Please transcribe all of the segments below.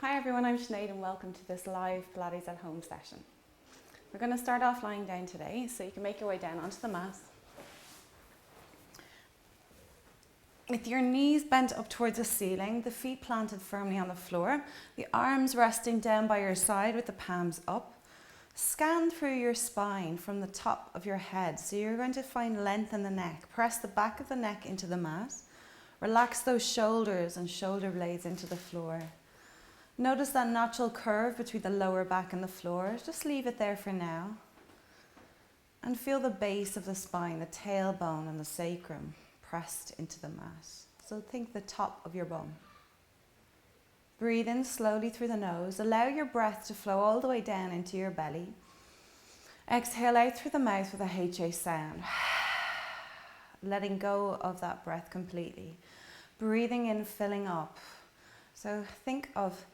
Hi everyone, I'm Sinead and welcome to this live Pilates at home session. We're going to start off lying down today, so you can make your way down onto the mat. With your knees bent up towards the ceiling, the feet planted firmly on the floor, the arms resting down by your side with the palms up. Scan through your spine from the top of your head, so you're going to find length in the neck. Press the back of the neck into the mat. Relax those shoulders and shoulder blades into the floor. Notice that natural curve between the lower back and the floor. Just leave it there for now. And feel the base of the spine, the tailbone and the sacrum pressed into the mat. So think the top of your bum. Breathe in slowly through the nose. Allow your breath to flow all the way down into your belly. Exhale out through the mouth with a HA sound. Letting go of that breath completely. Breathing in, filling up. So think of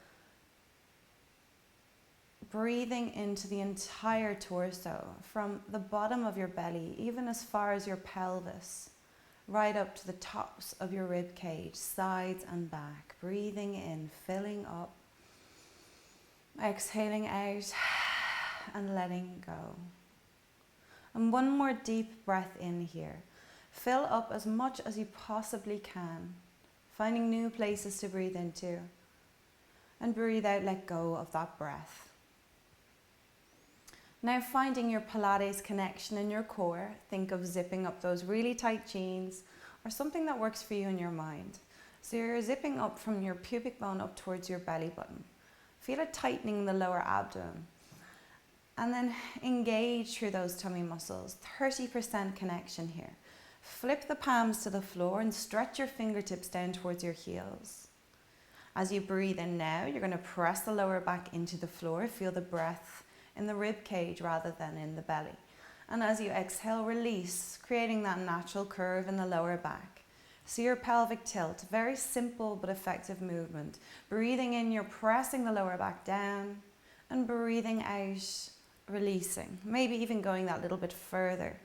breathing into the entire torso, from the bottom of your belly, even as far as your pelvis, right up to the tops of your rib cage, sides and back. Breathing in, filling up, exhaling out and letting go. And one more deep breath in here. Fill up as much as you possibly can, finding new places to breathe into. And breathe out, let go of that breath. Now finding your Pilates connection in your core, think of zipping up those really tight jeans or something that works for you in your mind. So you're zipping up from your pubic bone up towards your belly button. Feel it tightening the lower abdomen. And then engage through those tummy muscles, 30% connection here. Flip the palms to the floor and stretch your fingertips down towards your heels. As you breathe in now, you're going to press the lower back into the floor. Feel the breath in the rib cage rather than in the belly. And as you exhale, release, creating that natural curve in the lower back. So your pelvic tilt, very simple but effective movement. Breathing in, you're pressing the lower back down, and breathing out, releasing. Maybe even going that little bit further.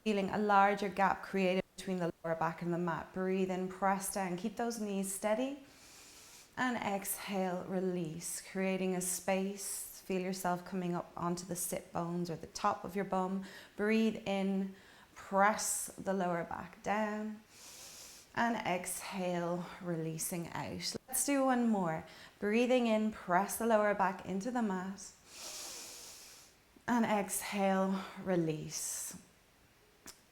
Feeling a larger gap created between the lower back and the mat. Breathe in, press down, keep those knees steady. And exhale, release, creating a space. Feel yourself coming up onto the sit bones or the top of your bum. Breathe in, press the lower back down. And exhale, releasing out. Let's do one more. Breathing in, press the lower back into the mat. And exhale, release.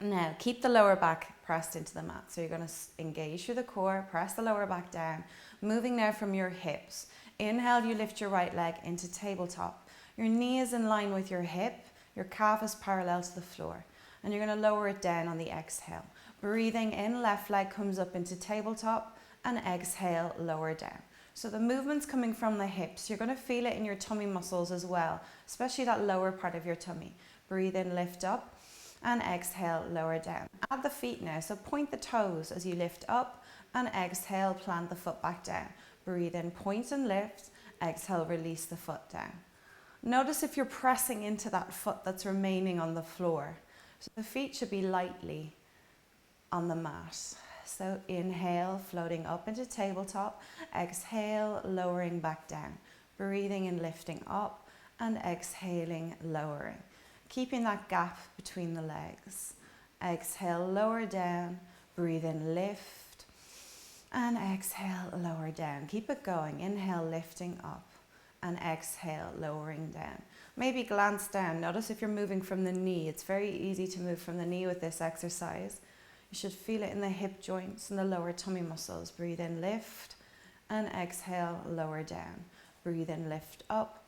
Now, keep the lower back pressed into the mat. So you're going to engage through the core, press the lower back down. Moving now from your hips. Inhale, you lift your right leg into tabletop. Your knee is in line with your hip. Your calf is parallel to the floor. And you're going to lower it down on the exhale. Breathing in, left leg comes up into tabletop. And exhale, lower down. So the movement's coming from the hips. You're going to feel it in your tummy muscles as well, especially that lower part of your tummy. Breathe in, lift up. And exhale, lower down. Add the feet now. So point the toes as you lift up. And exhale, plant the foot back down. Breathe in, point and lift. Exhale, release the foot down. Notice if you're pressing into that foot that's remaining on the floor. So the feet should be lightly on the mat. So inhale, floating up into tabletop. Exhale, lowering back down. Breathing and lifting up. And exhaling, lowering. Keeping that gap between the legs. Exhale, lower down. Breathe in, lift. And exhale, lower down. Keep it going. Inhale, lifting up. And exhale, lowering down. Maybe glance down. Notice if you're moving from the knee. It's very easy to move from the knee with this exercise. You should feel it in the hip joints and the lower tummy muscles. Breathe in, lift. And exhale, lower down. Breathe in, lift up.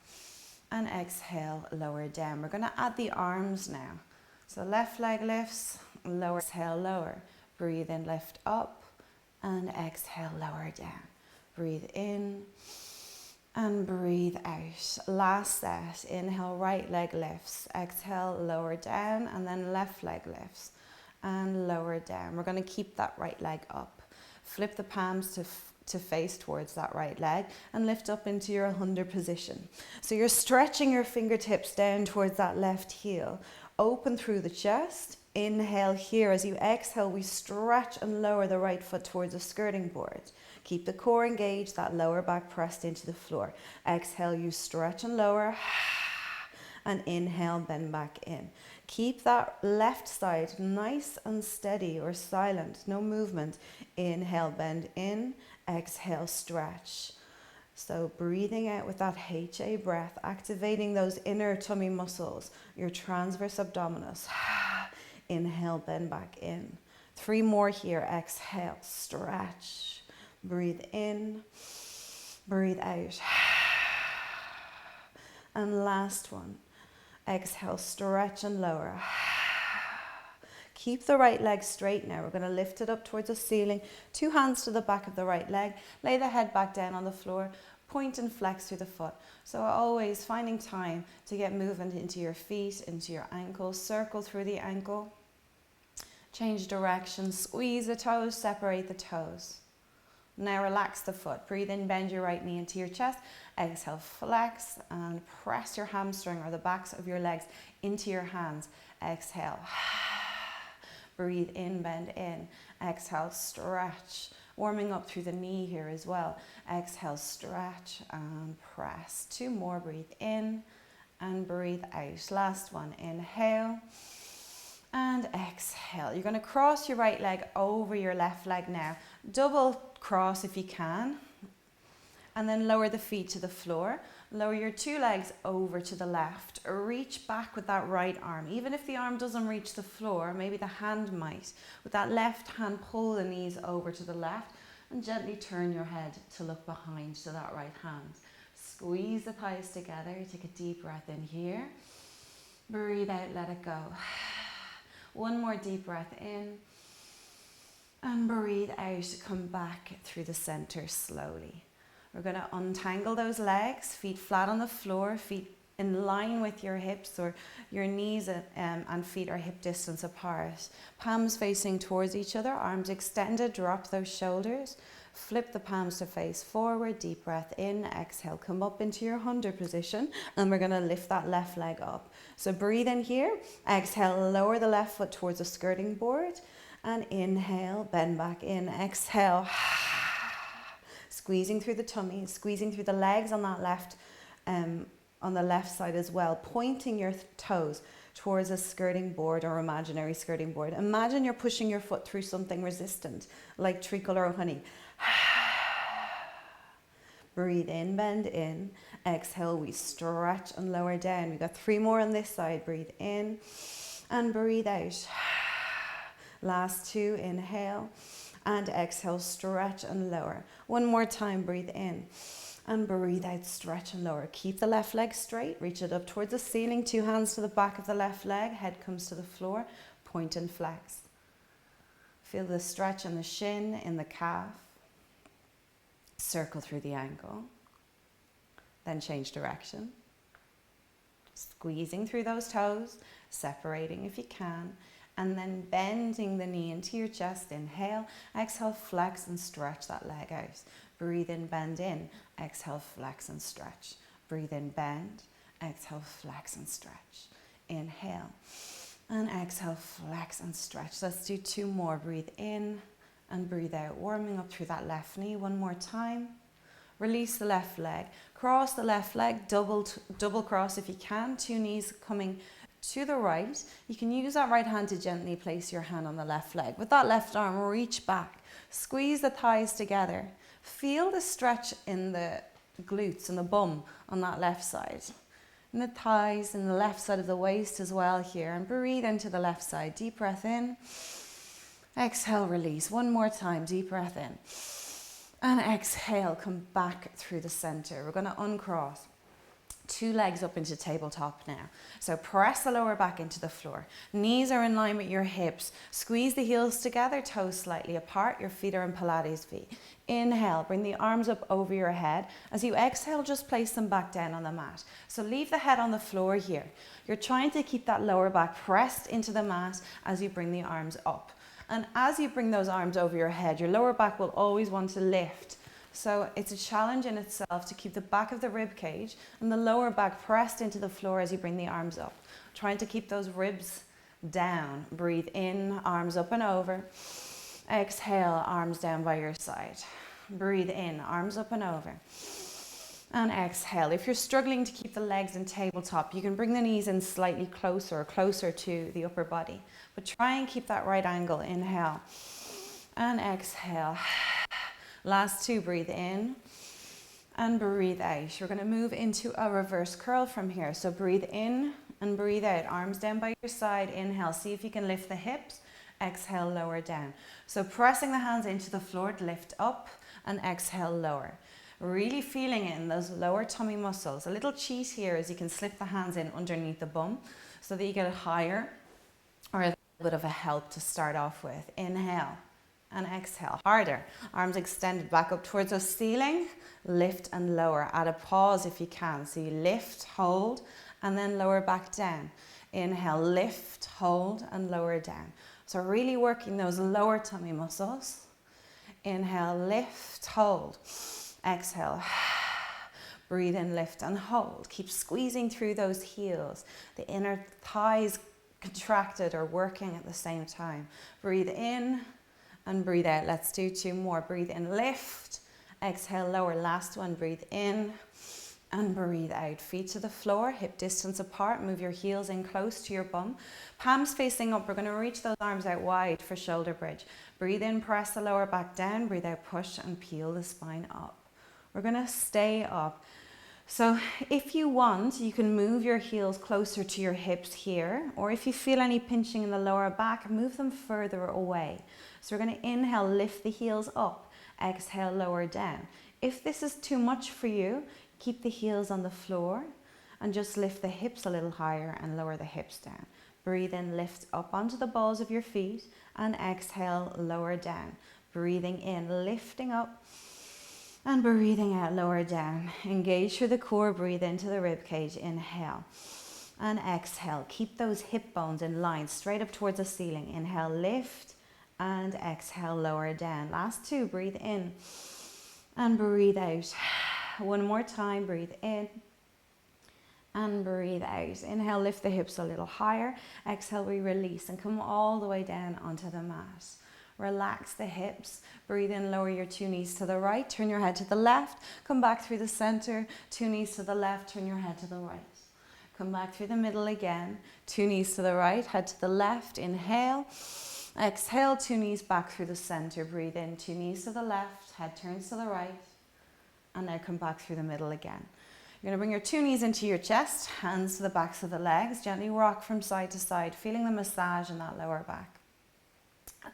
And exhale, lower down. We're going to add the arms now. So left leg lifts, lower, exhale, lower. Breathe in, lift up. And exhale, lower down. Breathe in and breathe out. Last set. Inhale, right leg lifts. Exhale, lower down, and then left leg lifts and lower down. We're going to keep that right leg up. Flip the palms to face towards that right leg and lift up into your 100 position. So you're stretching your fingertips down towards that left heel. Open through the chest. Inhale here. As you exhale, we stretch and lower the right foot towards the skirting board. Keep the core engaged, that lower back pressed into the floor. Exhale, you stretch and lower. And inhale, bend back in. Keep that left side nice and steady or silent, no movement. Inhale, bend in. Exhale, stretch. So breathing out with that HA breath, activating those inner tummy muscles, your transverse abdominis. Inhale, bend back in. 3 more here. Exhale, stretch. Breathe in, breathe out. And last one. Exhale, stretch and lower. Keep the right leg straight now. We're going to lift it up towards the ceiling. 2 hands to the back of the right leg. Lay the head back down on the floor. Point and flex through the foot. So always finding time to get movement into your feet, into your ankles. Circle through the ankle. Change direction. Squeeze the toes. Separate the toes. Now relax the foot. Breathe in, bend your right knee into your chest. Exhale, flex and press your hamstring or the backs of your legs into your hands. Exhale. Breathe in, bend in. Exhale, stretch. Warming up through the knee here as well. Exhale, stretch and press. 2 more. Breathe in and breathe out. Last one. Inhale and exhale. You're going to cross your right leg over your left leg now. Double cross if you can. And then lower the feet to the floor. Lower your 2 legs over to the left. Reach back with that right arm. Even if the arm doesn't reach the floor, maybe the hand might. With that left hand, pull the knees over to the left and gently turn your head to look behind to that right hand. Squeeze the thighs together. Take a deep breath in here. Breathe out, let it go. 1 more deep breath in. And breathe out. Come back through the center slowly. We're going to untangle those legs, feet flat on the floor, feet in line with your hips, or your knees and feet are hip distance apart. Palms facing towards each other, arms extended, drop those shoulders. Flip the palms to face forward, deep breath in, exhale, come up into your 100 position, and we're going to lift that left leg up. So breathe in here, exhale, lower the left foot towards the skirting board, and inhale, bend back in, exhale. Squeezing through the tummy, squeezing through the legs on that left, on the left side as well. Pointing your toes towards a skirting board or imaginary skirting board. Imagine you're pushing your foot through something resistant, like treacle or honey. Breathe in, bend in. Exhale, we stretch and lower down. We've got 3 more on this side. Breathe in and breathe out. Last 2, inhale. And exhale, stretch and lower. 1 more time, breathe in. And breathe out, stretch and lower. Keep the left leg straight. Reach it up towards the ceiling. 2 hands to the back of the left leg. Head comes to the floor. Point and flex. Feel the stretch in the shin, in the calf. Circle through the ankle. Then change direction. Squeezing through those toes. Separating if you can. And then bending the knee into your chest. Inhale, exhale, flex and stretch that leg out. Breathe in, bend in. Exhale, flex and stretch. Breathe in, bend. Exhale, flex and stretch. Inhale and exhale, flex and stretch. Let's do 2 more. Breathe in and breathe out. Warming up through that left knee 1 more time. Release the left leg. Cross the left leg, double cross if you can. 2 knees coming to the right. You can use that right hand to gently place your hand on the left leg. With that left arm, reach back. Squeeze the thighs together. Feel the stretch in the glutes and the bum on that left side. And the thighs and the left side of the waist as well here. And breathe into the left side. Deep breath in. Exhale, release. 1 more time. Deep breath in. And exhale, come back through the center. We're going to uncross. 2 legs up into tabletop now. So press the lower back into the floor. Knees are in line with your hips. Squeeze the heels together, toes slightly apart. Your feet are in Pilates V. Inhale, bring the arms up over your head. As you exhale, just place them back down on the mat. So leave the head on the floor here. You're trying to keep that lower back pressed into the mat as you bring the arms up. And as you bring those arms over your head, your lower back will always want to lift. So it's a challenge in itself to keep the back of the rib cage and the lower back pressed into the floor as you bring the arms up. Trying to keep those ribs down. Breathe in, arms up and over. Exhale, arms down by your side. Breathe in, arms up and over. And exhale. If you're struggling to keep the legs in tabletop, you can bring the knees in slightly closer to the upper body. But try and keep that right angle. Inhale and exhale. Last two, breathe in and breathe out. We're going to move into a reverse curl from here. So breathe in and breathe out. Arms down by your side. Inhale. See if you can lift the hips. Exhale, lower down. So pressing the hands into the floor to lift up and exhale, lower. Really feeling it in those lower tummy muscles. A little cheat here is you can slip the hands in underneath the bum so that you get it higher, or a little bit of a help to start off with. Inhale and exhale. Harder. Arms extended back up towards the ceiling. Lift and lower. Add a pause if you can. So you lift, hold, and then lower back down. Inhale, lift, hold, and lower down. So really working those lower tummy muscles. Inhale, lift, hold. Exhale. Breathe in, lift, and hold. Keep squeezing through those heels. The inner thighs contracted or working at the same time. Breathe in and breathe out. Let's do two more. Breathe in, lift. Exhale, lower. Last one. Breathe in and breathe out. Feet to the floor, hip distance apart. Move your heels in close to your bum. Palms facing up. We're going to reach those arms out wide for shoulder bridge. Breathe in, press the lower back down. Breathe out, push and peel the spine up. We're going to stay up. So if you want, you can move your heels closer to your hips here, or if you feel any pinching in the lower back, move them further away. So we're going to inhale, lift the heels up. Exhale, lower down. If this is too much for you, keep the heels on the floor and just lift the hips a little higher and lower the hips down. Breathe in, lift up onto the balls of your feet and exhale, lower down. Breathing in, lifting up and breathing out, lower down. Engage through the core, breathe into the rib cage. Inhale and exhale. Keep those hip bones in line, straight up towards the ceiling. Inhale, lift and exhale, lower down. Last two, breathe in and breathe out. One more time, breathe in and breathe out. Inhale, lift the hips a little higher. Exhale, we release and come all the way down onto the mat. Relax the hips. Breathe in, lower your two knees to the right. Turn your head to the left. Come back through the center. Two knees to the left. Turn your head to the right. Come back through the middle again. Two knees to the right. Head to the left. Inhale. Exhale, two knees back through the center. Breathe in, two knees to the left. Head turns to the right. And now come back through the middle again. You're going to bring your two knees into your chest, hands to the backs of the legs. Gently rock from side to side, feeling the massage in that lower back.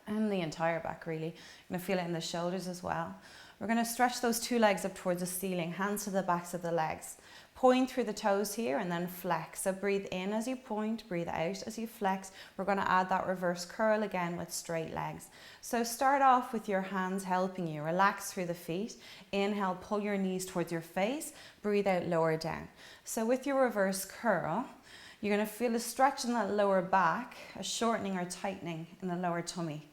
And the entire back, really. You're going to feel it in the shoulders as well. We're going to stretch those two legs up towards the ceiling, hands to the backs of the legs. Point through the toes here and then flex. So breathe in as you point, breathe out as you flex. We're going to add that reverse curl again with straight legs. So start off with your hands helping you. Relax through the feet. Inhale, pull your knees towards your face. Breathe out, lower down. So with your reverse curl, you're going to feel a stretch in that lower back, a shortening or tightening in the lower tummy.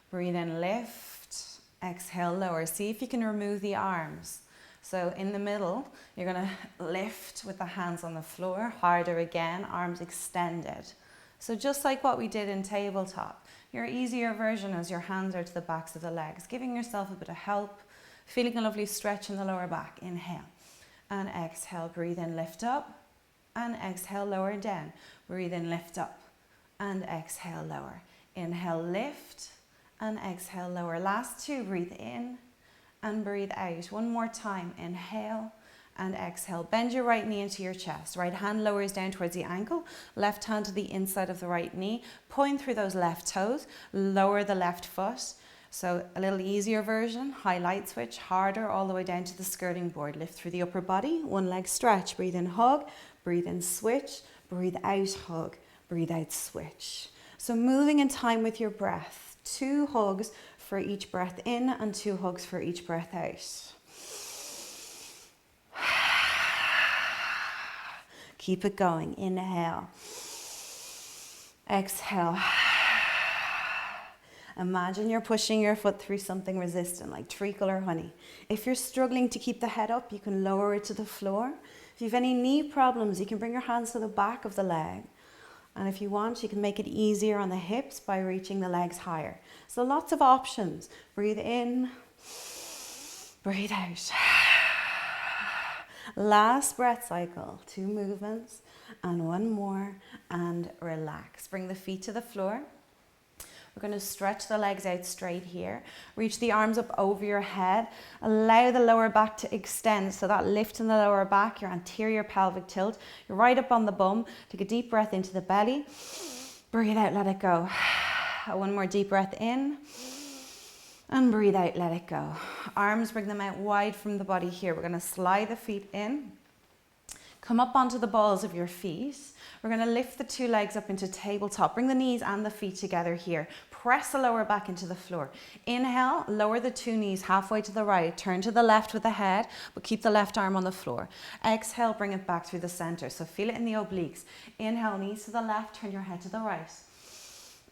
Breathe in, lift, exhale, lower. See if you can remove the arms. So in the middle, you're going to lift with the hands on the floor, harder again, arms extended. So just like what we did in tabletop, your easier version is your hands are to the backs of the legs, giving yourself a bit of help, feeling a lovely stretch in the lower back. Inhale and exhale, breathe in, lift up and exhale, lower down. Breathe in, lift up and exhale, lower. Inhale, lift and exhale, lower. Last two, breathe in and breathe out. One more time. Inhale and exhale. Bend your right knee into your chest. Right hand lowers down towards the ankle. Left hand to the inside of the right knee. Point through those left toes. Lower the left foot. So a little easier version. High light switch. Harder all the way down to the skirting board. Lift through the upper body. One leg stretch. Breathe in, hug. Breathe in, switch. Breathe out, hug. Breathe out, switch. So moving in time with your breath. 2 hugs for each breath in and 2 hugs for each breath out. Keep it going. Inhale. Exhale. Imagine you're pushing your foot through something resistant like treacle or honey. If you're struggling to keep the head up, you can lower it to the floor. If you have any knee problems, you can bring your hands to the back of the leg And if you want, you can make it easier on the hips by reaching the legs higher. So lots of options. Breathe in, breathe out. Last breath cycle, 2 movements and 1 more, and relax. Bring the feet to the floor. We're going to stretch the legs out straight here. Reach the arms up over your head. Allow the lower back to extend. So that lift in the lower back, your anterior pelvic tilt. You're right up on the bum. Take a deep breath into the belly. Breathe out, let it go. 1 more deep breath in. And breathe out, let it go. Arms, bring them out wide from the body here. We're going to slide the feet in. Come up onto the balls of your feet. We're going to lift the 2 legs up into tabletop. Bring the knees and the feet together here. Press the lower back into the floor. Inhale, lower the 2 knees halfway to the right. Turn to the left with the head, but keep the left arm on the floor. Exhale, bring it back through the center. So feel it in the obliques. Inhale, knees to the left, turn your head to the right.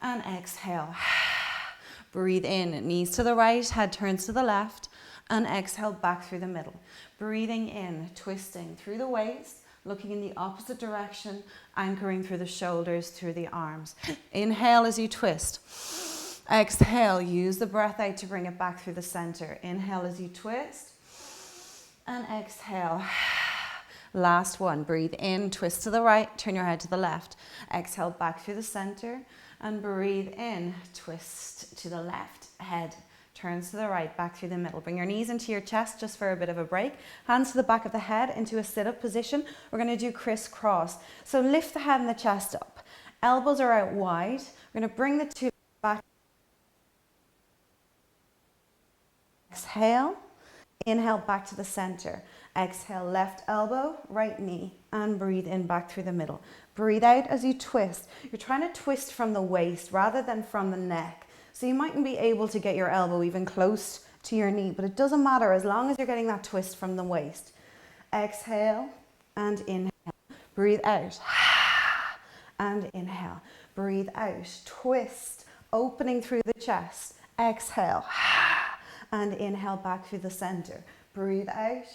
And exhale. Breathe in, knees to the right, head turns to the left. And exhale, back through the middle. Breathing in, twisting through the waist. Looking in the opposite direction, anchoring through the shoulders, through the arms. Inhale as you twist. Exhale, use the breath out to bring it back through the center. Inhale as you twist. And exhale. Last one, breathe in, twist to the right, turn your head to the left. Exhale, back through the center. And breathe in, twist to the left, head turns to the right, back through the middle. Bring your knees into your chest just for a bit of a break. Hands to the back of the head into a sit-up position. We're going to do crisscross. So lift the head and the chest up. Elbows are out wide. We're going to bring the 2 back. Exhale. Inhale back to the center. Exhale, left elbow, right knee, and breathe in back through the middle. Breathe out as you twist. You're trying to twist from the waist rather than from the neck. So you mightn't be able to get your elbow even close to your knee, but it doesn't matter as long as you're getting that twist from the waist. Exhale and inhale. Breathe out and inhale. Breathe out. Twist, opening through the chest. Exhale and inhale back through the center. Breathe out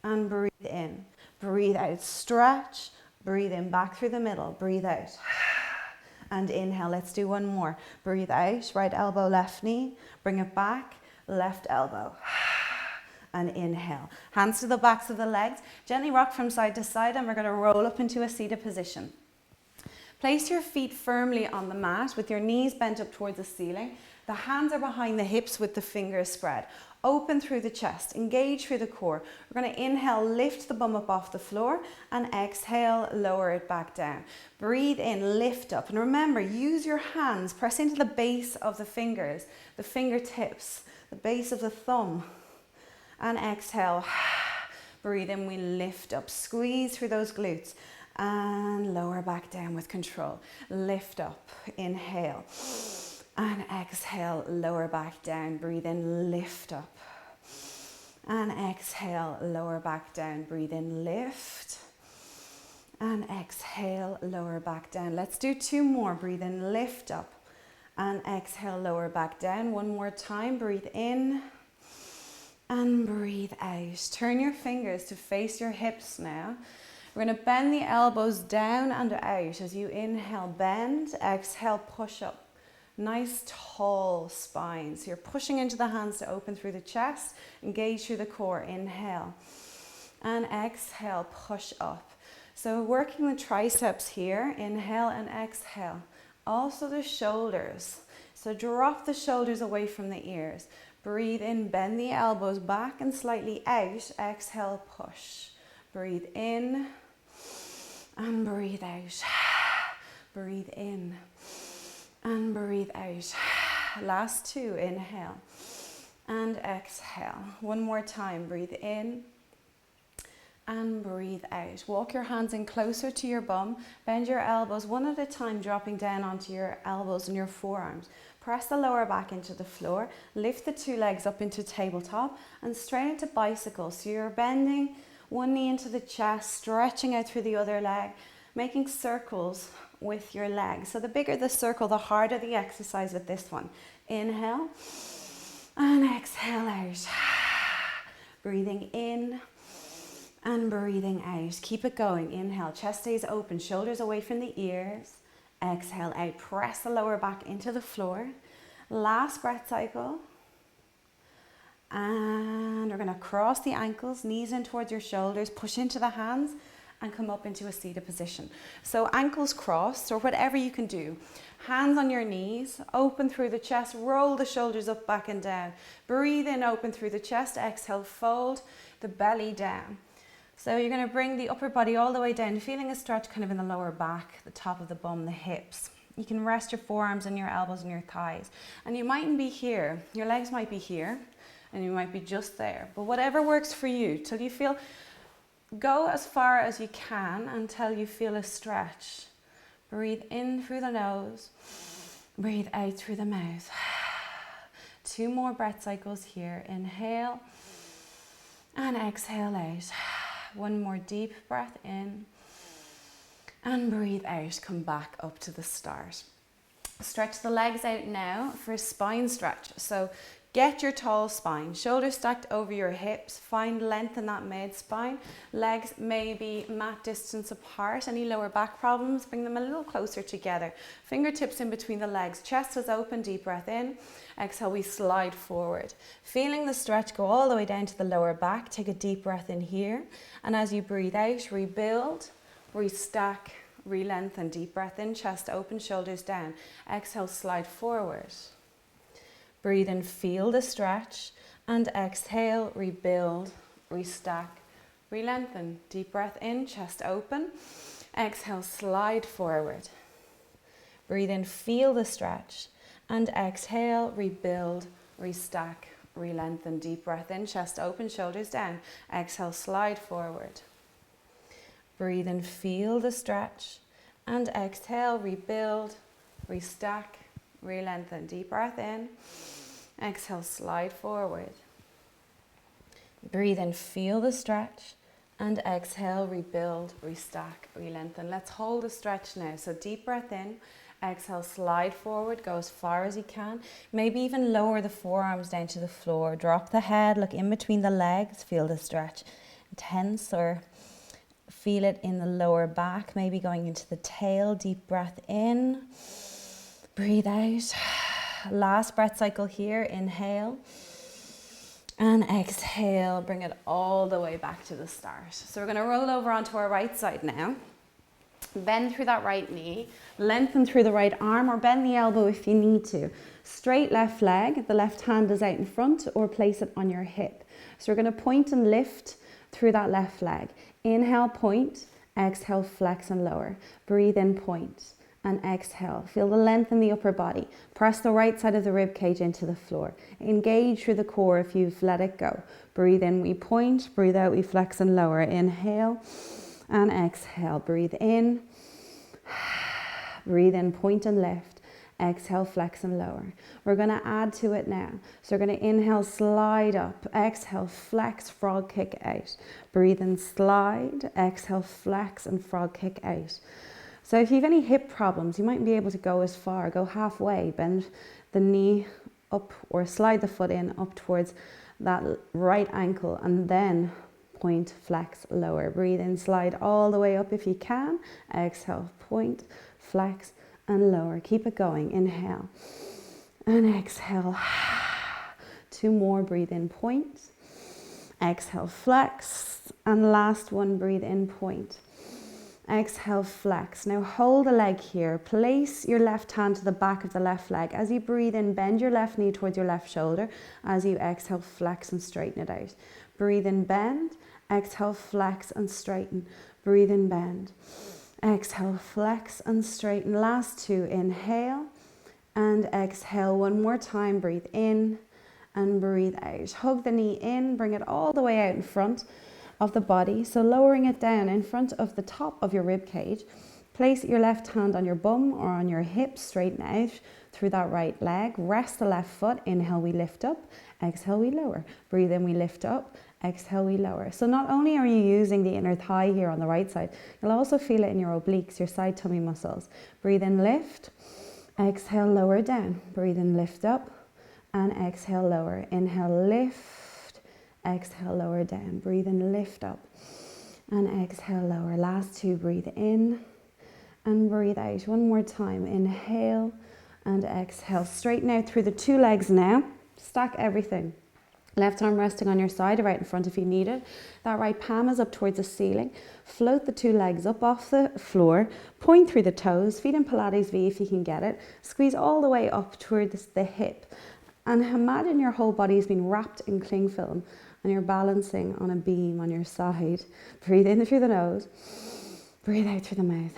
and breathe in. Breathe out. Stretch. Breathe in back through the middle. Breathe out. And inhale, let's do 1 more. Breathe out, right elbow, left knee. Bring it back, left elbow. And inhale. Hands to the backs of the legs. Gently rock from side to side, and we're going to roll up into a seated position. Place your feet firmly on the mat with your knees bent up towards the ceiling. The hands are behind the hips with the fingers spread. Open through the chest, engage through the core. We're going to inhale, lift the bum up off the floor, and exhale, lower it back down. Breathe in, lift up. And remember, use your hands, press into the base of the fingers, the fingertips, the base of the thumb. And exhale, breathe in, we lift up. Squeeze through those glutes and lower back down with control. Lift up, inhale. And exhale, lower back down. Breathe in, lift up. And exhale, lower back down. Breathe in, lift. And exhale, lower back down. Let's do 2 more. Breathe in, lift up. And exhale, lower back down. 1 more time. Breathe in. And breathe out. Turn your fingers to face your hips now. We're going to bend the elbows down and out. As you inhale, bend. Exhale, push up. Nice tall spine. So you're pushing into the hands to open through the chest. Engage through the core. Inhale. And exhale, push up. So working the triceps here. Inhale and exhale. Also the shoulders. So drop the shoulders away from the ears. Breathe in, bend the elbows back and slightly out. Exhale, push. Breathe in and breathe out. Breathe in and breathe out. Last 2, inhale and exhale. 1 more time, breathe in and breathe out. Walk your hands in closer to your bum. Bend your elbows 1 at a time, dropping down onto your elbows and your forearms. Press the lower back into the floor. Lift the 2 legs up into tabletop and straight into bicycle. So you're bending 1 knee into the chest, stretching out through the other leg, making circles with your legs. So the bigger the circle, the harder the exercise with this one. Inhale and exhale out. Breathing in and breathing out. Keep it going. Inhale, chest stays open, shoulders away from the ears. Exhale out, press the lower back into the floor. Last breath cycle. And we're going to cross the ankles, knees in towards your shoulders, push into the hands and come up into a seated position. So ankles crossed or whatever you can do. Hands on your knees, open through the chest, roll the shoulders up, back and down. Breathe in, open through the chest. Exhale, fold the belly down. So you're going to bring the upper body all the way down, feeling a stretch kind of in the lower back, the top of the bum, the hips. You can rest your forearms on your elbows and your thighs. And you mightn't be here. Your legs might be here and you might be just there. But whatever works for you, till you feel, go as far as you can until you feel a stretch. Breathe in through the nose. Breathe out through the mouth. 2 more breath cycles here. Inhale and exhale out. 1 more deep breath in and breathe out. Come back up to the start. Stretch the legs out now for a spine stretch. So get your tall spine, shoulders stacked over your hips. Find length in that mid spine. Legs maybe mat distance apart. Any lower back problems, bring them a little closer together. Fingertips in between the legs. Chest is open, deep breath in. Exhale, we slide forward. Feeling the stretch go all the way down to the lower back. Take a deep breath in here. And as you breathe out, rebuild, restack, re-lengthen. Deep breath in, chest open, shoulders down. Exhale, slide forward. Breathe in, feel the stretch. And exhale, rebuild, restack, re-lengthen. Deep breath in, chest open. Exhale, slide forward. Breathe in, feel the stretch. And exhale, rebuild, restack, re-lengthen. Deep breath in, chest open, shoulders down. Exhale, slide forward. Breathe in, feel the stretch. And exhale, rebuild, restack, re-lengthen. Deep breath in. Exhale, slide forward. Breathe in, feel the stretch. And exhale, rebuild, restack, re-lengthen. Let's hold the stretch now. So deep breath in. Exhale, slide forward, go as far as you can. Maybe even lower the forearms down to the floor. Drop the head, look in between the legs, feel the stretch. Tense or feel it in the lower back, maybe going into the tail. Deep breath in, breathe out. Last breath cycle here, inhale and exhale. Bring it all the way back to the start. So we're going to roll over onto our right side now. Bend through that right knee, lengthen through the right arm or bend the elbow if you need to. Straight left leg, the left hand is out in front or place it on your hip. So we're going to point and lift through that left leg. Inhale, point, exhale, flex and lower. Breathe in, point and exhale. Feel the length in the upper body. Press the right side of the rib cage into the floor. Engage through the core if you've let it go. Breathe in, we point, breathe out, we flex and lower. Inhale and exhale. Breathe in, point and lift. Exhale, flex and lower. We're going to add to it now. So we're going to inhale, slide up. Exhale, flex, frog kick out. Breathe in, slide. Exhale, flex and frog kick out. So if you have any hip problems, you might be able to go as far, go halfway, bend the knee up or slide the foot in up towards that right ankle and then point, flex, lower. Breathe in, slide all the way up if you can. Exhale, point, flex and lower. Keep it going. Inhale and exhale. 2 more. Breathe in, point. Exhale, flex. And last one, breathe in, point. Exhale, flex. Now hold the leg here. Place your left hand to the back of the left leg. As you breathe in, bend your left knee towards your left shoulder. As you exhale, flex and straighten it out. Breathe in, bend. Exhale, flex and straighten. Breathe in, bend. Exhale, flex and straighten. Last 2, inhale and exhale. 1 more time, breathe in and breathe out. Hug the knee in, bring it all the way out in front of the body. So lowering it down in front of the top of your rib cage. Place your left hand on your bum or on your hip, straighten out through that right leg. Rest the left foot. Inhale, we lift up. Exhale, we lower. Breathe in, we lift up. Exhale, we lower. So not only are you using the inner thigh here on the right side, you'll also feel it in your obliques, your side tummy muscles. Breathe in, lift. Exhale, lower down. Breathe in, lift up. And exhale, lower. Inhale, lift. Exhale, lower down. Breathe in, lift up. And exhale, lower. Last 2, breathe in and breathe out. One more time. Inhale and exhale. Straighten out through the two legs now. Stack everything. Left arm resting on your side, right in front if you need it. That right palm is up towards the ceiling. Float the two legs up off the floor. Point through the toes. Feet in Pilates V if you can get it. Squeeze all the way up towards the hip. And imagine your whole body has been wrapped in cling film and you're balancing on a beam on your side. Breathe in through the nose. Breathe out through the mouth.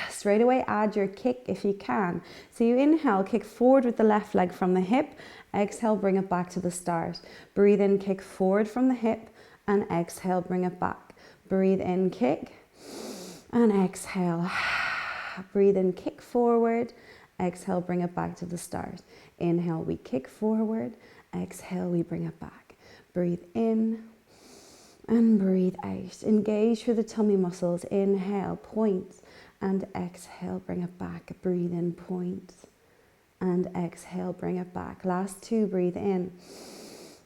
Straight away add your kick if you can. So you inhale, kick forward with the left leg from the hip. Exhale, bring it back to the start. Breathe in, kick forward from the hip, and exhale, bring it back. Breathe in, kick, and exhale. Breathe in, kick forward. Exhale, bring it back to the start. Inhale, we kick forward. Exhale, we bring it back. Breathe in and breathe out. Engage through the tummy muscles. Inhale, point, and exhale, bring it back. Breathe in, point, and exhale, bring it back. Last two, breathe in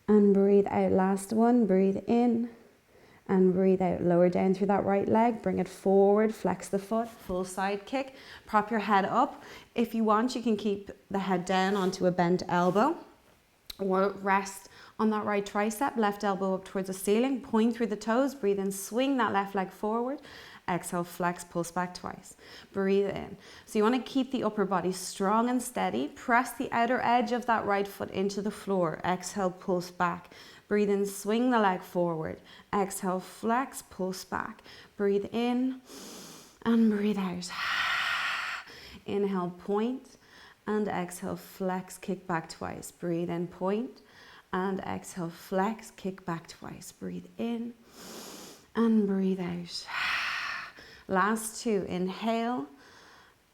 and breathe out. Last one, breathe in and breathe out. Lower down through that right leg, bring it forward, flex the foot, full side kick. Prop your head up. If you want, you can keep the head down onto a bent elbow or rest on that right tricep, left elbow up towards the ceiling. Point through the toes, breathe in, swing that left leg forward. Exhale, flex, pulse back twice. Breathe in. So you want to keep the upper body strong and steady. Press the outer edge of that right foot into the floor. Exhale, pulse back. Breathe in, swing the leg forward. Exhale, flex, pulse back. Breathe in and breathe out. Inhale, point, and exhale, flex, kick back twice. Breathe in, point, and exhale, flex, kick back twice. Breathe in and breathe out. Last two, inhale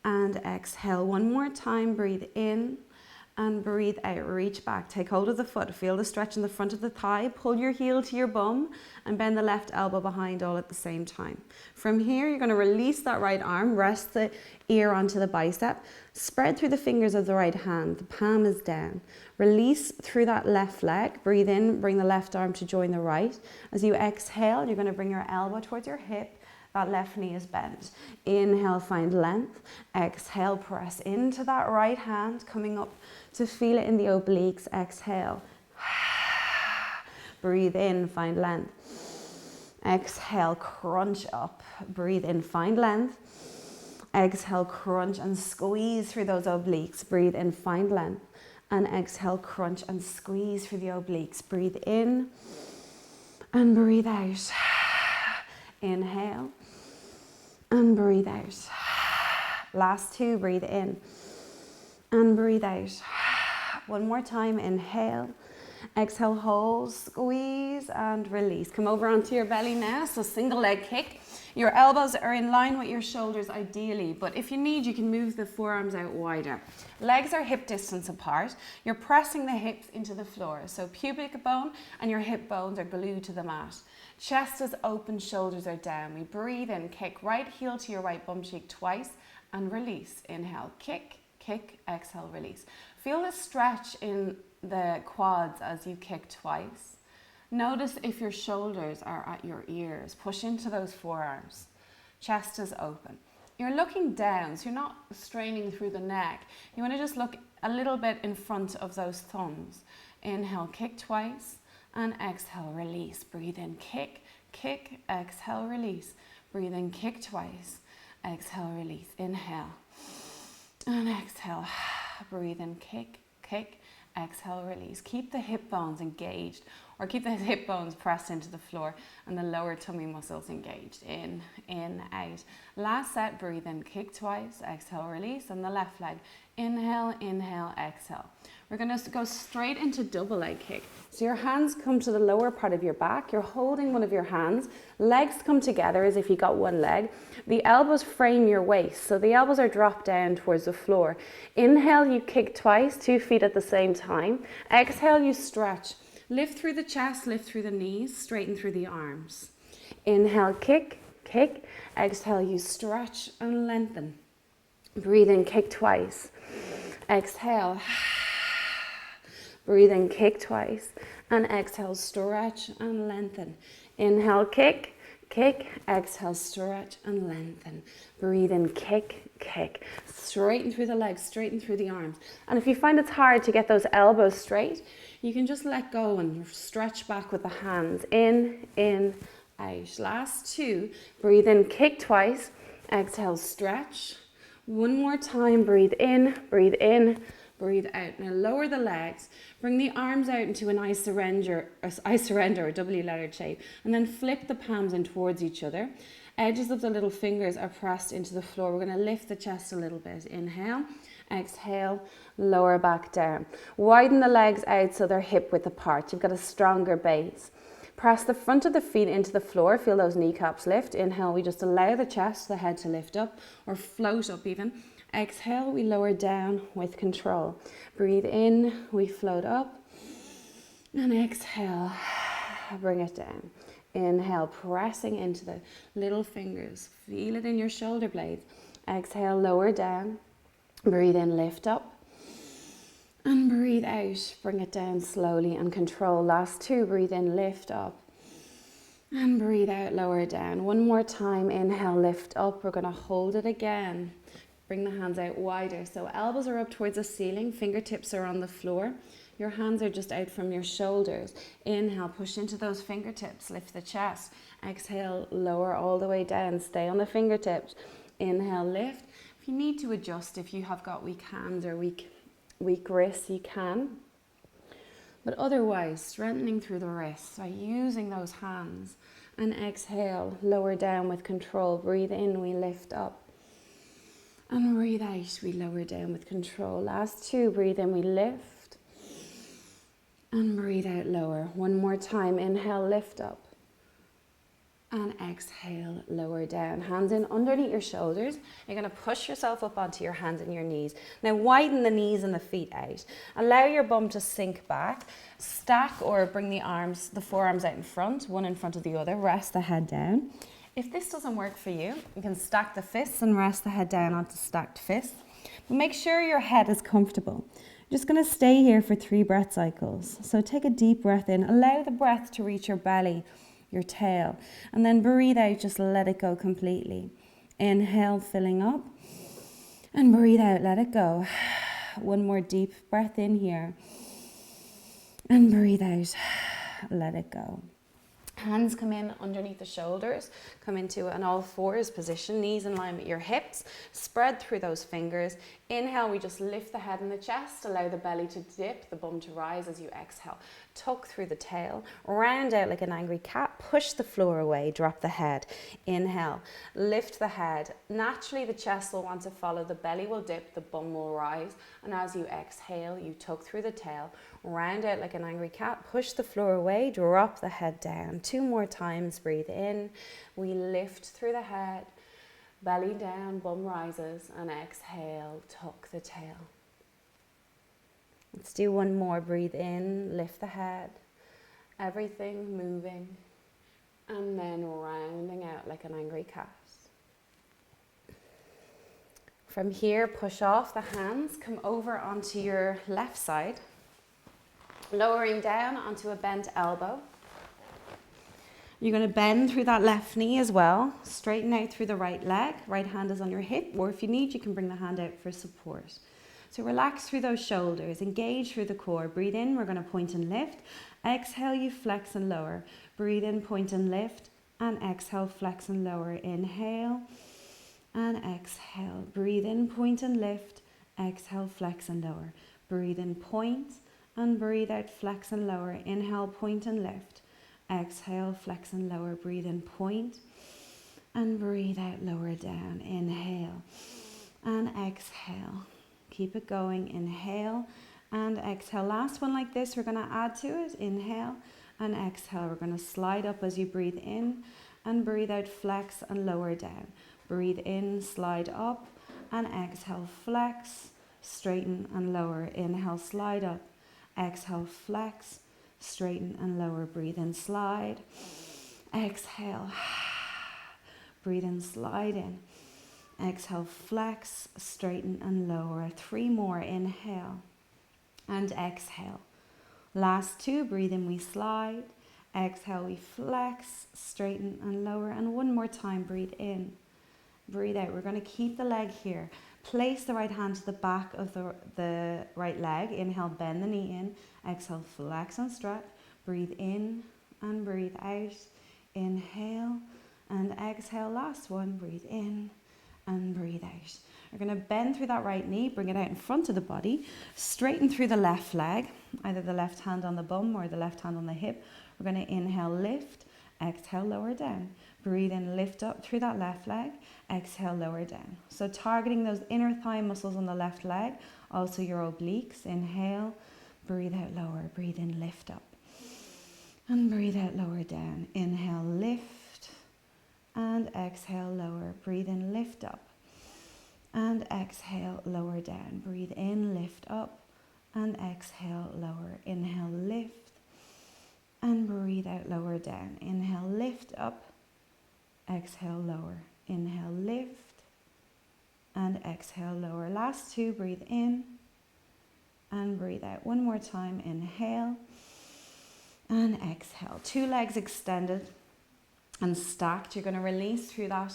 and exhale. One more time, breathe in and breathe out. Reach back, take hold of the foot, feel the stretch in the front of the thigh, pull your heel to your bum and bend the left elbow behind all at the same time. From here, you're gonna release that right arm, rest the ear onto the bicep, spread through the fingers of the right hand, the palm is down. Release through that left leg, breathe in, bring the left arm to join the right. As you exhale, you're gonna bring your elbow towards your hip. That left knee is bent. Inhale, find length. Exhale, press into that right hand, coming up to feel it in the obliques. Exhale. Breathe in, find length. Exhale, crunch up. Breathe in, find length. Exhale, crunch and squeeze through those obliques. Breathe in, find length. And exhale, crunch and squeeze through the obliques. Breathe in and breathe out. Inhale and breathe out. Last two, breathe in and breathe out. One more time, inhale, exhale, hold, squeeze and release. Come over onto your belly now, so single leg kick. Your elbows are in line with your shoulders ideally, but if you need, you can move the forearms out wider. Legs are hip distance apart. You're pressing the hips into the floor, so pubic bone and your hip bones are glued to the mat. Chest is open, shoulders are down. We breathe in, kick right heel to your right bum cheek twice and release. Inhale, kick, kick, exhale, release. Feel the stretch in the quads as you kick twice. Notice if your shoulders are at your ears. Push into those forearms. Chest is open. You're looking down, so you're not straining through the neck. You want to just look a little bit in front of those thumbs. Inhale, kick twice. And exhale, release. Breathe in, kick, kick, exhale, release. Breathe in, kick twice. Exhale, release. Inhale and exhale. Breathe in, kick, kick, exhale, release. Keep the hip bones engaged, or keep the hip bones pressed into the floor and the lower tummy muscles engaged. In, out. Last set, breathe in, kick twice, exhale, release, and the left leg. Inhale, inhale, exhale. We're going to go straight into double leg kick. So your hands come to the lower part of your back. You're holding one of your hands. Legs come together as if you got one leg. The elbows frame your waist. So the elbows are dropped down towards the floor. Inhale, you kick twice, 2 feet at the same time. Exhale, you stretch. Lift through the chest, lift through the knees, straighten through the arms. Inhale, kick, kick. Exhale, you stretch and lengthen. Breathe in, kick twice. Exhale. Breathe in, kick twice, and exhale, stretch and lengthen. Inhale, kick, Kick, exhale, stretch and lengthen. Breathe in, kick, kick. Straighten through the legs, straighten through the arms. And if you find it's hard to get those elbows straight, you can just let go and stretch back with the hands. In, out. Last two. Breathe in, kick twice. Exhale, stretch. One more time. Breathe in, breathe in. Breathe out. Now lower the legs. Bring the arms out into an I surrender or W-lettered shape. And then flip the palms in towards each other. Edges of the little fingers are pressed into the floor. We're going to lift the chest a little bit. Inhale. Exhale. Lower back down. Widen the legs out so they're hip width apart. You've got a stronger base. Press the front of the feet into the floor. Feel those kneecaps lift. Inhale. We just allow the chest, the head to lift up or float up even. Exhale, we lower down with control. Breathe in, we float up. And exhale, bring it down. Inhale, pressing into the little fingers. Feel it in your shoulder blades. Exhale, lower down. Breathe in, lift up. And breathe out, bring it down slowly and control. Last two, breathe in, lift up. And breathe out, lower down. One more time, inhale, lift up. We're going to hold it again. Bring the hands out wider. So elbows are up towards the ceiling, fingertips are on the floor. Your hands are just out from your shoulders. Inhale, push into those fingertips, lift the chest. Exhale, lower all the way down, stay on the fingertips. Inhale, lift. If you need to adjust, if you have got weak hands or weak wrists, you can. But otherwise, strengthening through the wrists by using those hands. And exhale, lower down with control. Breathe in, we lift up. And breathe out, we lower down with control. Last two, breathe in, we lift. And breathe out, lower. One more time, inhale, lift up. And exhale, lower down. Hands in underneath your shoulders. You're going to push yourself up onto your hands and your knees. Now widen the knees and the feet out. Allow your bum to sink back. Stack or bring the forearms out in front, one in front of the other. Rest the head down. If this doesn't work for you, you can stack the fists and rest the head down onto stacked fists. But make sure your head is comfortable. You're just going to stay here for 3 breath cycles. So take a deep breath in. Allow the breath to reach your belly, your tail. And then breathe out, just let it go completely. Inhale, filling up. And breathe out, let it go. One more deep breath in here. And breathe out, let it go. Hands come in underneath the shoulders, come into an all fours position, knees in line with your hips, spread through those fingers. Inhale, we just lift the head and the chest, allow the belly to dip, the bum to rise as you exhale. Tuck through the tail, round out like an angry cat, push the floor away, drop the head. Inhale, lift the head. Naturally, the chest will want to follow, the belly will dip, the bum will rise. And as you exhale, you tuck through the tail, round out like an angry cat, push the floor away, drop the head down. 2 more times, breathe in. We lift through the head, belly down, bum rises, and exhale, tuck the tail. Let's do one more. Breathe in, lift the head, everything moving, and then rounding out like an angry cat. From here, push off the hands, come over onto your left side, lowering down onto a bent elbow. You're going to bend through that left knee as well, straighten out through the right leg, right hand is on your hip, or if you need, you can bring the hand out for support. So relax through those shoulders, engage through the core. Breathe in, we're going to point and lift. Exhale, you flex and lower. Breathe in, point and lift, and exhale, flex and lower. Inhale and exhale. Breathe in, point and lift. Exhale, flex and lower. Breathe in, point, and breathe out, flex and lower. Inhale, point and lift. Exhale, flex and lower. Breathe in, point, and breathe out, lower down. Inhale and exhale. Keep it going. Inhale and exhale. Last one like this, we're going to add to it. Inhale and exhale. We're going to slide up as you breathe in and breathe out, flex and lower down. Breathe in, slide up, and exhale, flex, straighten and lower. Inhale, slide up. Exhale, flex, straighten and lower. Breathe in, slide. Exhale. Breathe in, slide in. Exhale, flex, straighten and lower. 3 more. Inhale and exhale. Last 2. Breathe in, we slide. Exhale, we flex, straighten and lower. And one more time, breathe in, breathe out. We're going to keep the leg here. Place the right hand to the back of the right leg. Inhale, bend the knee in. Exhale, flex and stretch. Breathe in and breathe out. Inhale and exhale. Last one, breathe in and breathe out. We're going to bend through that right knee, bring it out in front of the body, straighten through the left leg, either the left hand on the bum or the left hand on the hip. We're going to inhale, lift, exhale, lower down. Breathe in, lift up through that left leg, exhale, lower down. So targeting those inner thigh muscles on the left leg, also your obliques. Inhale, breathe out, lower, breathe in, lift up. And breathe out, lower down. Inhale, lift, and exhale, lower. Breathe in, lift up. And exhale, lower down. Breathe in, lift up, and exhale, lower. Inhale, lift, and breathe out, lower down. Inhale, lift up, exhale, lower. Inhale, lift, and exhale, lower. Last two, breathe in, and breathe out. One more time, inhale, and exhale. Two legs extended and stacked. You're going to release through that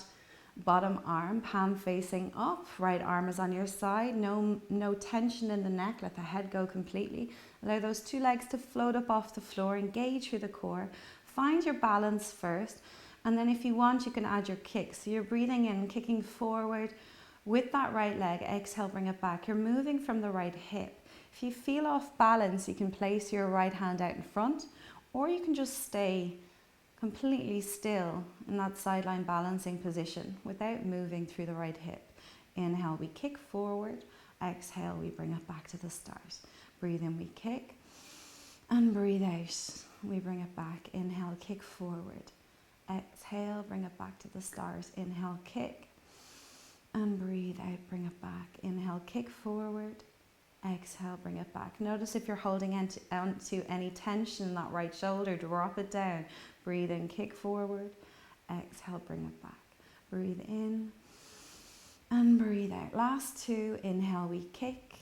bottom arm, palm facing up. Right arm is on your side. No tension in the neck. Let the head go completely. Allow those two legs to float up off the floor. Engage through the core. Find your balance first. And then if you want, you can add your kick. So you're breathing in, kicking forward with that right leg. Exhale, bring it back. You're moving from the right hip. If you feel off balance, you can place your right hand out in front, or you can just stay completely still in that sideline balancing position without moving through the right hip. Inhale, we kick forward. Exhale, we bring it back to the start. Breathe in, we kick. And breathe out, we bring it back. Inhale, kick forward. Exhale, bring it back to the start. Inhale, kick. And breathe out, bring it back. Inhale, kick forward. Exhale, bring it back. Notice if you're holding onto any tension in that right shoulder, drop it down. Breathe in, kick forward. Exhale, bring it back. Breathe in and breathe out. Last two, inhale, we kick,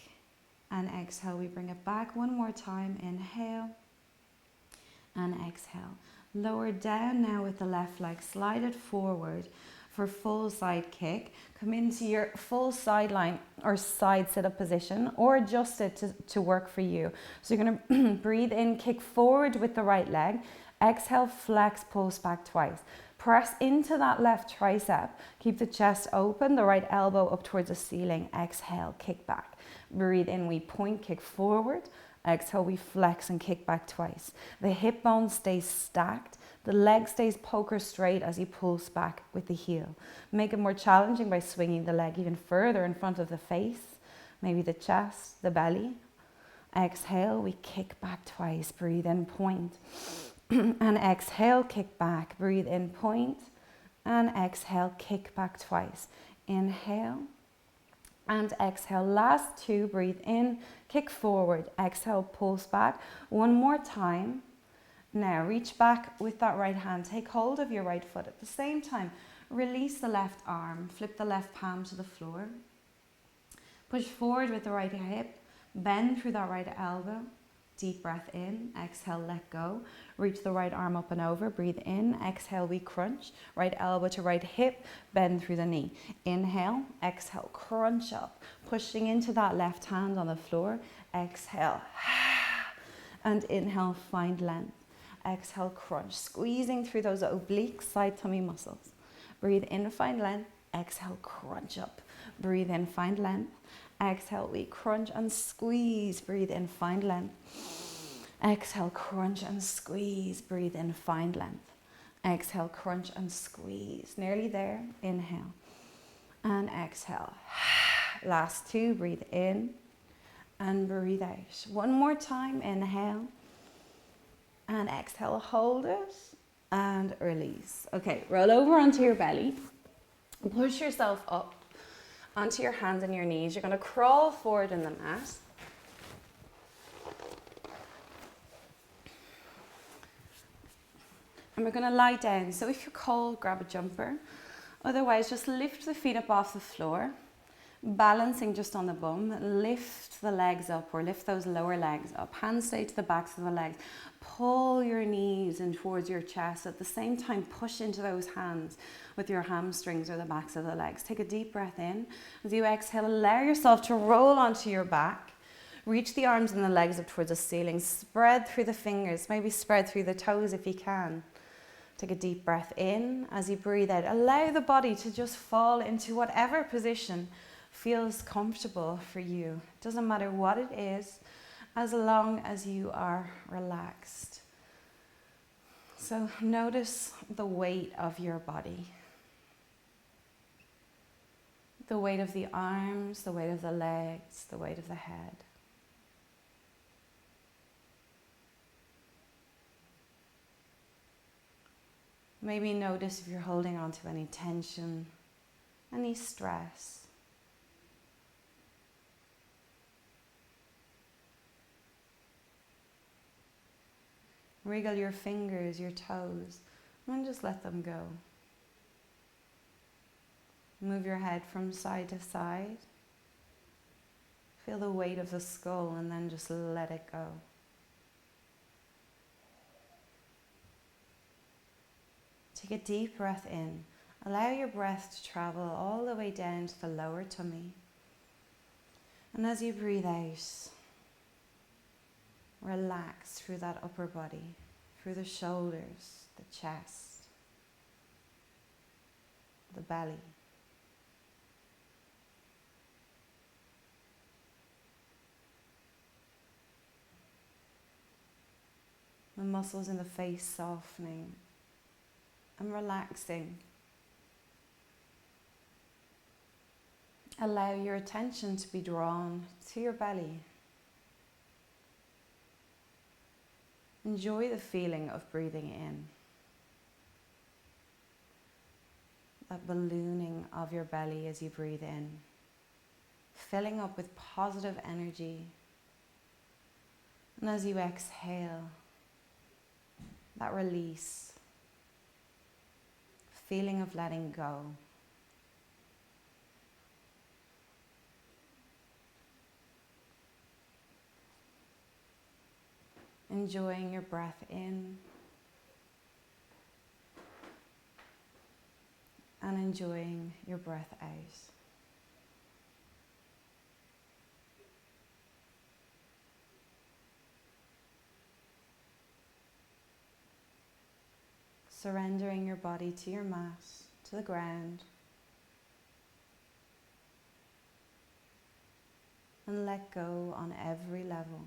and exhale, we bring it back. One more time, inhale and exhale. Lower down now with the left leg, slide it forward for full side kick. Come into your full sideline or side sit-up position, or adjust it to work for you. So you're going to breathe in, kick forward with the right leg. Exhale, flex, pulse back twice. Press into that left tricep. Keep the chest open, the right elbow up towards the ceiling. Exhale, kick back. Breathe in, we point, kick forward. Exhale, we flex and kick back twice. The hip bone stays stacked. The leg stays poker straight as you pulse back with the heel. Make it more challenging by swinging the leg even further in front of the face, maybe the chest, the belly. Exhale, we kick back twice. Breathe in, point. And exhale, kick back. Breathe in, point. And exhale, kick back twice. Inhale and exhale. Last two, breathe in, kick forward. Exhale, pulse back. One more time. Now reach back with that right hand. Take hold of your right foot. At the same time, release the left arm. Flip the left palm to the floor. Push forward with the right hip. Bend through that right elbow. Deep breath in. Exhale, let go. Reach the right arm up and over. Breathe in. Exhale, we crunch. Right elbow to right hip. Bend through the knee. Inhale. Exhale, crunch up. Pushing into that left hand on the floor. Exhale. And inhale, find length. Exhale, crunch. Squeezing through those oblique side tummy muscles. Breathe in, find length. Exhale, crunch up. Breathe in, find length. Exhale, we crunch and squeeze. Breathe in, find length. Exhale, crunch and squeeze. Breathe in, find length. Exhale, crunch and squeeze. Nearly there. Inhale and exhale. Last two, breathe in and breathe out. One more time, inhale and exhale. Hold it and release. Okay, roll over onto your belly. Push yourself up onto your hands and your knees. You're going to crawl forward in the mat. And we're going to lie down. So if you're cold, grab a jumper. Otherwise, just lift the feet up off the floor, balancing just on the bum. Lift the legs up, or lift those lower legs up. Hands stay to the backs of the legs. pull your knees in towards your chest. At the same time, push into those hands with your hamstrings or the backs of the legs. Take a deep breath in. As you exhale, allow yourself to roll onto your back. Reach the arms and the legs up towards the ceiling. Spread through the fingers, maybe spread through the toes if you can. Take a deep breath in. As you breathe out, allow the body to just fall into whatever position feels comfortable for you. It doesn't matter what it is, as long as you are relaxed. So notice the weight of your body. The weight of the arms, the weight of the legs, the weight of the head. Maybe notice if you're holding on to any tension, any stress. Wriggle your fingers, your toes, and just let them go. Move your head from side to side. Feel the weight of the skull and then just let it go. Take a deep breath in. Allow your breath to travel all the way down to the lower tummy. And as you breathe out, relax through that upper body, through the shoulders, the chest, the belly. The muscles in the face softening and relaxing. Allow your attention to be drawn to your belly. Enjoy the feeling of breathing in. That ballooning of your belly as you breathe in, filling up with positive energy. And as you exhale, that release, feeling of letting go. Enjoying your breath in and enjoying your breath out. Surrendering your body to your mat, to the ground. And let go on every level.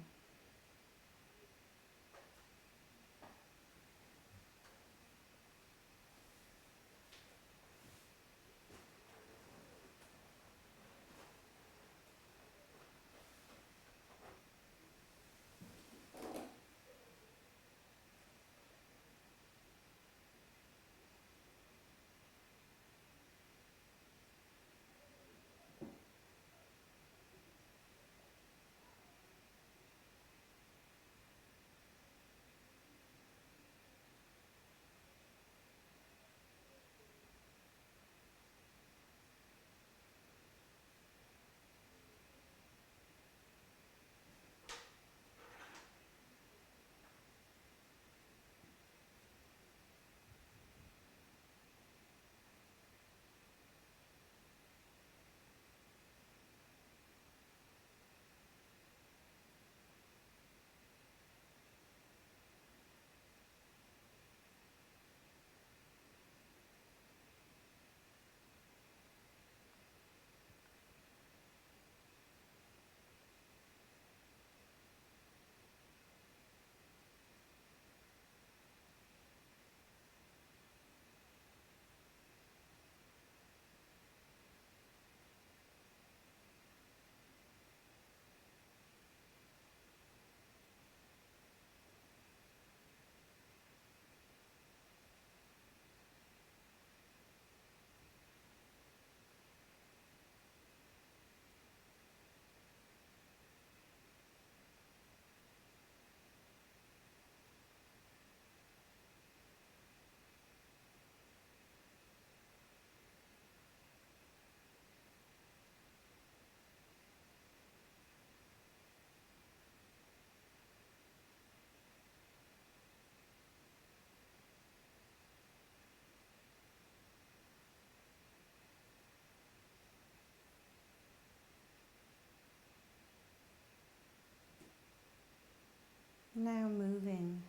Now moving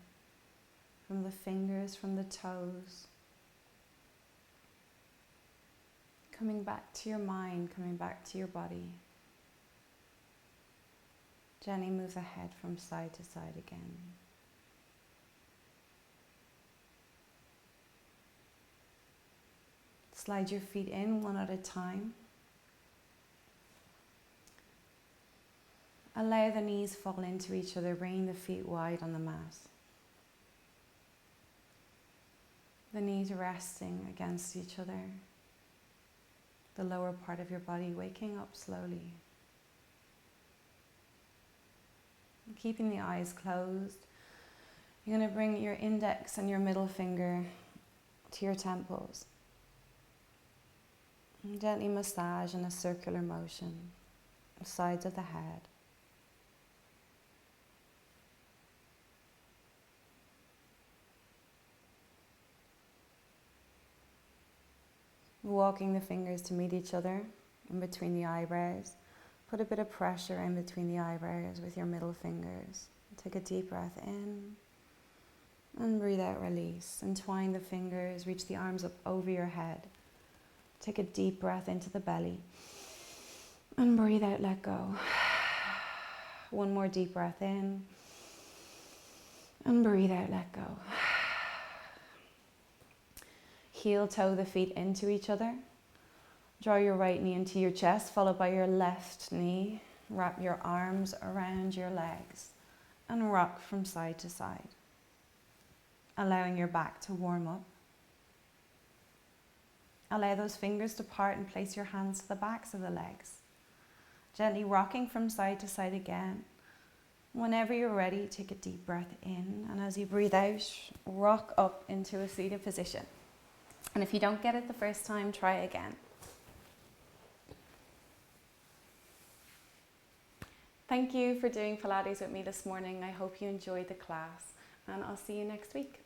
from the fingers, from the toes, coming back to your mind, coming back to your body. Gently move the head from side to side again. Slide your feet in one at a time. Allow the knees fall into each other, bringing the feet wide on the mat. The knees resting against each other. The lower part of your body waking up slowly. Keeping the eyes closed, you're going to bring your index and your middle finger to your temples. And gently massage in a circular motion, the sides of the head. Walking the fingers to meet each other in between the eyebrows. Put a bit of pressure in between the eyebrows with your middle fingers. Take a deep breath in and breathe out, release. Entwine the fingers, reach the arms up over your head. Take a deep breath into the belly and breathe out, let go. One more deep breath in and breathe out, let go. Heel toe the feet into each other. Draw your right knee into your chest, followed by your left knee. Wrap your arms around your legs and rock from side to side, allowing your back to warm up. Allow those fingers to part and place your hands to the backs of the legs. Gently rocking from side to side again. Whenever you're ready, take a deep breath in, and as you breathe out, rock up into a seated position. And if you don't get it the first time, try again. Thank you for doing Pilates with me this morning. I hope you enjoyed the class, and I'll see you next week.